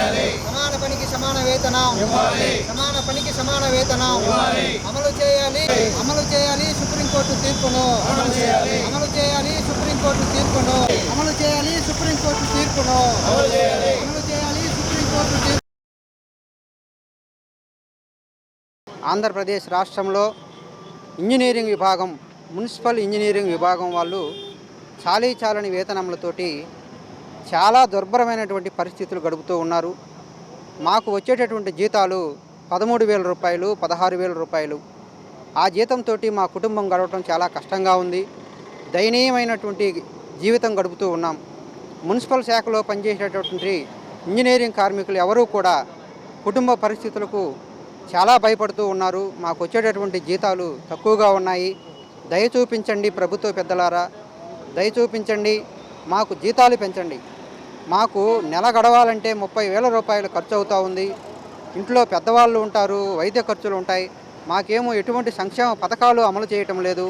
సమాన పనికి సమాన వేతనం, సమాన పనికి సమాన వేతనం అమలు చేయాలి సుప్రీంకోర్టు తీర్పును, అమలు చేయాలి సుప్రీంకోర్టు తీర్పును, అమలు చేయాలి సుప్రీంకోర్టు తీర్పును, అమలు చేయాలి సుప్రీంకోర్టు తీర్పు. ఆంధ్రప్రదేశ్ రాష్ట్రంలో ఇంజనీరింగ్ విభాగం, మున్సిపల్ ఇంజనీరింగ్ విభాగం వాళ్ళు చాలని వేతనములతోటి చాలా దుర్భరమైనటువంటి పరిస్థితులు గడుపుతూ ఉన్నారు. మాకు వచ్చేటటువంటి జీతాలు 13,000 రూపాయలు, 16,000 రూపాయలు. ఆ జీతంతో మా కుటుంబం గడవటం చాలా కష్టంగా ఉంది. దయనీయమైనటువంటి జీవితం గడుపుతూ ఉన్నాం. మున్సిపల్ శాఖలో పనిచేసేటటువంటి ఇంజనీరింగ్ కార్మికులు ఎవరూ కూడా కుటుంబ పరిస్థితులకు చాలా భయపడుతూ ఉన్నారు. మాకు వచ్చేటటువంటి జీతాలు తక్కువగా ఉన్నాయి. దయ చూపించండి ప్రభుత్వ పెద్దలారా, దయ చూపించండి, మాకు జీతాలు పెంచండి. మాకు నెల గడవాలంటే 30,000 రూపాయలు ఖర్చు అవుతూ ఉంది. ఇంట్లో పెద్దవాళ్ళు ఉంటారు, వైద్య ఖర్చులు ఉంటాయి. మాకేమో ఎటువంటి సంక్షేమ పథకాలు అమలు చేయటం లేదు.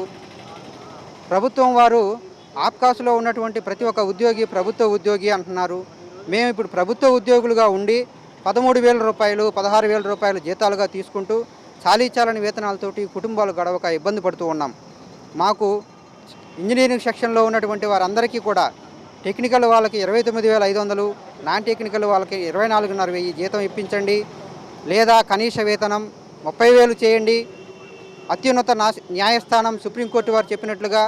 ప్రభుత్వం వారు ఆప్కాసులో ఉన్నటువంటి ప్రతి ఒక్క ఉద్యోగి ప్రభుత్వ ఉద్యోగి అంటున్నారు. మేము ఇప్పుడు ప్రభుత్వ ఉద్యోగులుగా ఉండి 13,000 రూపాయలు, 16,000 రూపాయలు జీతాలుగా తీసుకుంటూ చాలని వేతనాలతోటి కుటుంబాలు గడవక ఇబ్బంది పడుతూ ఉన్నాం. మాకు ఇంజనీరింగ్ సెక్షన్లో ఉన్నటువంటి వారందరికీ కూడా టెక్నికల్ వాళ్ళకి 29,500, నాన్ టెక్నికల్ వాళ్ళకి 24,500 జీతం ఇప్పించండి, లేదా కనీస వేతనం 30,000 చేయండి. అత్యున్నత న్యాయస్థానం సుప్రీంకోర్టు వారు చెప్పినట్లుగా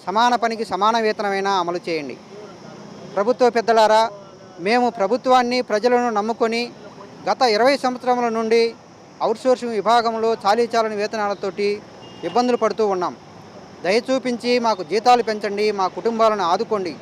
సమాన పనికి సమాన వేతనమైనా అమలు చేయండి. ప్రభుత్వ పెద్దలారా, మేము ప్రభుత్వాన్ని ప్రజలను నమ్ముకొని గత 20 సంవత్సరముల నుండి అవుట్సోర్సింగ్ విభాగంలో చాలని వేతనాలతోటి ఇబ్బందులు పడుతూ ఉన్నాం. దయ చూపించి మాకు జీతాలు పెంచండి, మా కుటుంబాలను ఆదుకోండి.